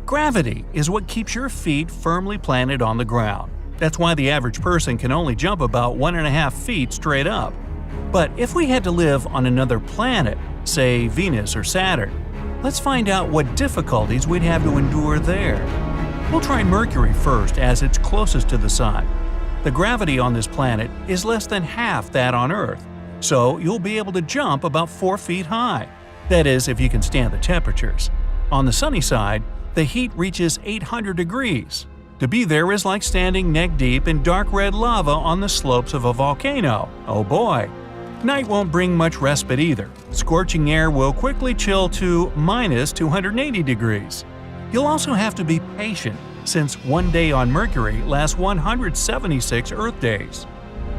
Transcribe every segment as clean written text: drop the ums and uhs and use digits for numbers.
Gravity is what keeps your feet firmly planted on the ground. That's why the average person can only jump about 1.5 feet straight up. But if we had to live on another planet, say Venus or Saturn, let's find out what difficulties we'd have to endure there. We'll try Mercury first, as it's closest to the Sun. The gravity on this planet is less than half that on Earth, so you'll be able to jump about 4 feet high. That is, if you can stand the temperatures. On the sunny side, the heat reaches 800 degrees. To be there is like standing neck-deep in dark red lava on the slopes of a volcano. Oh boy! Night won't bring much respite either. Scorching air will quickly chill to minus 280 degrees. You'll also have to be patient, since one day on Mercury lasts 176 Earth days.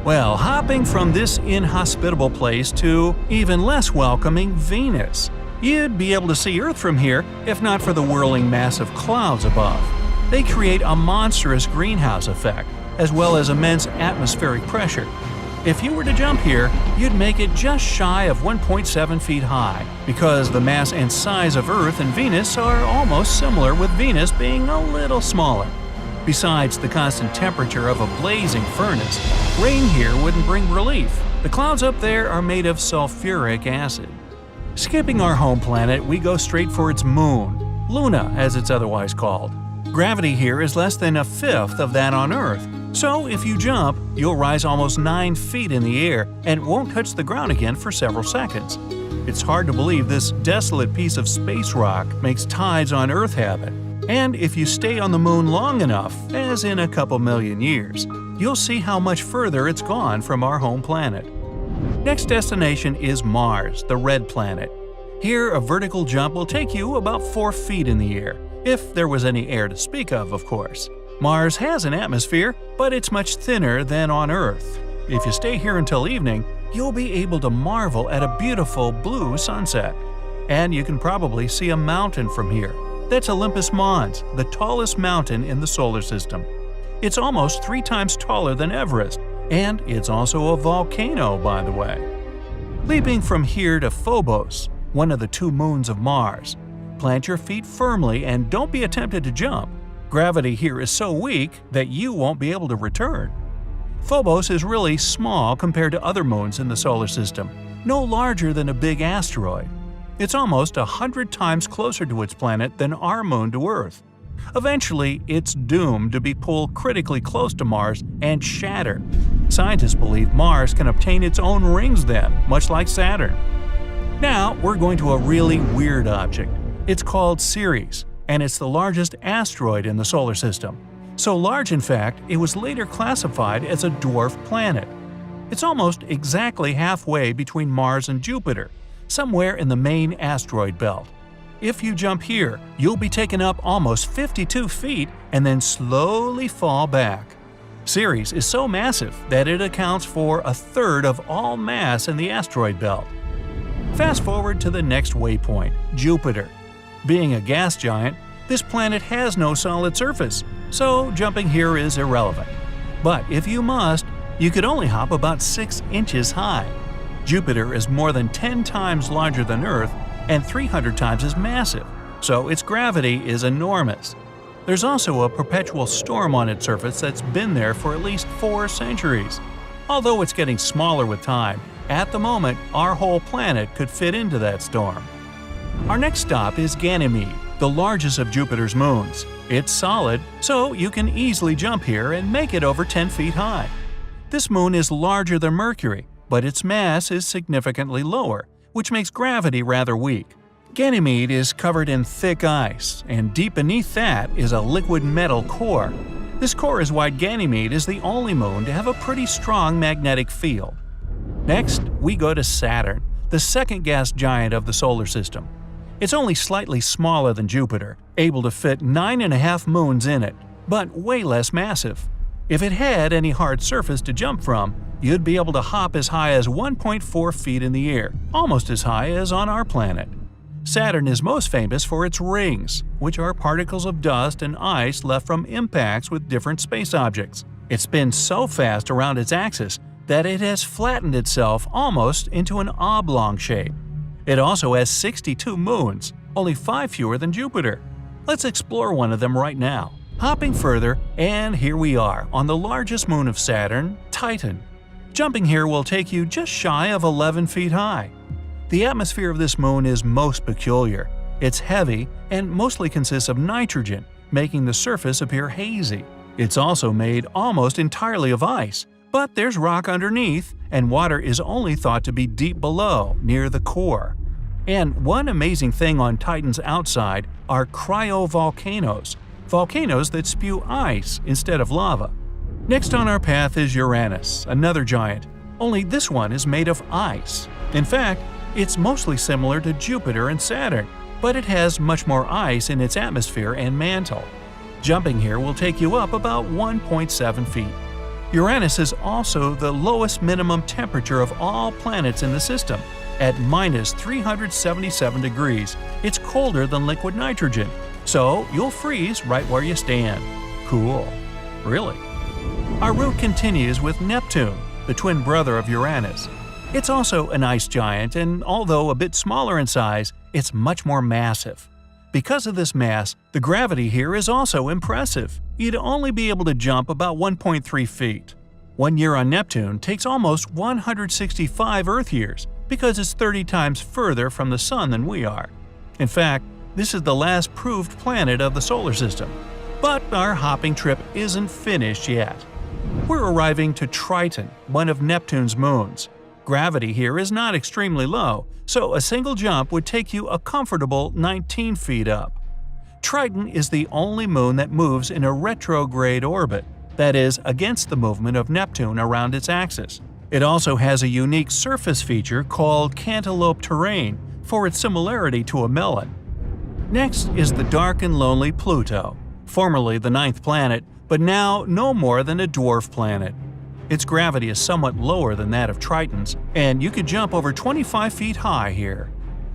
Well, hopping from this inhospitable place to even less welcoming Venus. You'd be able to see Earth from here if not for the whirling mass of clouds above. They create a monstrous greenhouse effect, as well as immense atmospheric pressure. If you were to jump here, you'd make it just shy of 1.7 feet high, because the mass and size of Earth and Venus are almost similar, with Venus being a little smaller. Besides the constant temperature of a blazing furnace, rain here wouldn't bring relief. The clouds up there are made of sulfuric acid. Skipping our home planet, we go straight for its moon, Luna as it's otherwise called. Gravity here is less than a fifth of that on Earth, so if you jump, you'll rise almost 9 feet in the air and won't touch the ground again for several seconds. It's hard to believe this desolate piece of space rock makes tides on Earth habit. And if you stay on the moon long enough, as in a couple million years, you'll see how much further it's gone from our home planet. Next destination is Mars, the red planet. Here, a vertical jump will take you about 4 feet in the air, if there was any air to speak of course. Mars has an atmosphere, but it's much thinner than on Earth. If you stay here until evening, you'll be able to marvel at a beautiful blue sunset. And you can probably see a mountain from here. That's Olympus Mons, the tallest mountain in the solar system. It's almost 3 times taller than Everest, and it's also a volcano, by the way. Leaping from here to Phobos, one of the 2 moons of Mars. Plant your feet firmly and don't be tempted to jump. Gravity here is so weak that you won't be able to return. Phobos is really small compared to other moons in the solar system, no larger than a big asteroid. It's almost 100 times closer to its planet than our moon to Earth. Eventually, it's doomed to be pulled critically close to Mars and shatter. Scientists believe Mars can obtain its own rings then, much like Saturn. Now, we're going to a really weird object. It's called Ceres, and it's the largest asteroid in the solar system. So large, in fact, it was later classified as a dwarf planet. It's almost exactly halfway between Mars and Jupiter, somewhere in the main asteroid belt. If you jump here, you'll be taken up almost 52 feet and then slowly fall back. Ceres is so massive that it accounts for a third of all mass in the asteroid belt. Fast forward to the next waypoint, Jupiter. Being a gas giant, this planet has no solid surface, so jumping here is irrelevant. But if you must, you could only hop about 6 inches high. Jupiter is more than 10 times larger than Earth and 300 times as massive, so its gravity is enormous. There's also a perpetual storm on its surface that's been there for at least 4 centuries. Although it's getting smaller with time, at the moment our whole planet could fit into that storm. Our next stop is Ganymede, the largest of Jupiter's moons. It's solid, so you can easily jump here and make it over 10 feet high. This moon is larger than Mercury, but its mass is significantly lower, which makes gravity rather weak. Ganymede is covered in thick ice, and deep beneath that is a liquid metal core. This core is why Ganymede is the only moon to have a pretty strong magnetic field. Next, we go to Saturn, the second gas giant of the solar system. It's only slightly smaller than Jupiter, able to fit 9.5 moons in it, but way less massive. If it had any hard surface to jump from, you'd be able to hop as high as 1.4 feet in the air, almost as high as on our planet. Saturn is most famous for its rings, which are particles of dust and ice left from impacts with different space objects. It spins so fast around its axis that it has flattened itself almost into an oblong shape. It also has 62 moons, only 5 fewer than Jupiter. Let's explore one of them right now. Hopping further, and here we are on the largest moon of Saturn, Titan. Jumping here will take you just shy of 11 feet high. The atmosphere of this moon is most peculiar. It's heavy and mostly consists of nitrogen, making the surface appear hazy. It's also made almost entirely of ice, but there's rock underneath, and water is only thought to be deep below, near the core. And one amazing thing on Titan's outside are cryovolcanoes, volcanoes that spew ice instead of lava. Next on our path is Uranus, another giant, only this one is made of ice. In fact, it's mostly similar to Jupiter and Saturn, but it has much more ice in its atmosphere and mantle. Jumping here will take you up about 1.7 feet. Uranus is also the lowest minimum temperature of all planets in the system. At minus 377 degrees, it's colder than liquid nitrogen, so you'll freeze right where you stand. Cool. Really. Our route continues with Neptune, the twin brother of Uranus. It's also an ice giant, and although a bit smaller in size, it's much more massive. Because of this mass, the gravity here is also impressive. You'd only be able to jump about 1.3 feet. 1 year on Neptune takes almost 165 Earth years, because it's 30 times further from the Sun than we are. In fact, this is the last proved planet of the solar system. But our hopping trip isn't finished yet. We're arriving to Triton, one of Neptune's moons. Gravity here is not extremely low, so a single jump would take you a comfortable 19 feet up. Triton is the only moon that moves in a retrograde orbit, that is, against the movement of Neptune around its axis. It also has a unique surface feature called cantaloupe terrain for its similarity to a melon. Next is the dark and lonely Pluto, formerly the 9th planet, but now no more than a dwarf planet. Its gravity is somewhat lower than that of Triton's, and you could jump over 25 feet high here.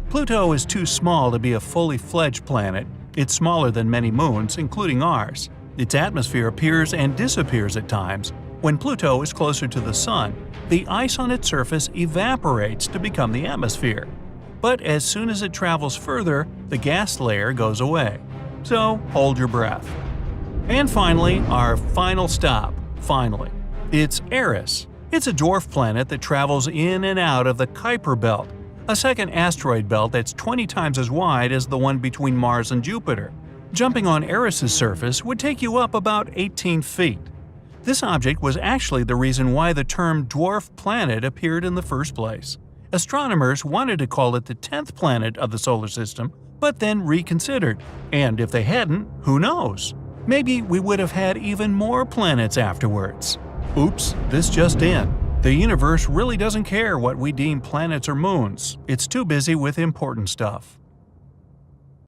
Pluto is too small to be a fully fledged planet. It's smaller than many moons, including ours. Its atmosphere appears and disappears at times. When Pluto is closer to the Sun, the ice on its surface evaporates to become the atmosphere. But as soon as it travels further, the gas layer goes away. So hold your breath. And finally, our final stop. It's Eris. It's a dwarf planet that travels in and out of the Kuiper Belt, a second asteroid belt that's 20 times as wide as the one between Mars and Jupiter. Jumping on Eris's surface would take you up about 18 feet. This object was actually the reason why the term dwarf planet appeared in the first place. Astronomers wanted to call it the 10th planet of the solar system, but then reconsidered. And if they hadn't, who knows? Maybe we would have had even more planets afterwards. Oops, this just in. The universe really doesn't care what we deem planets or moons. It's too busy with important stuff.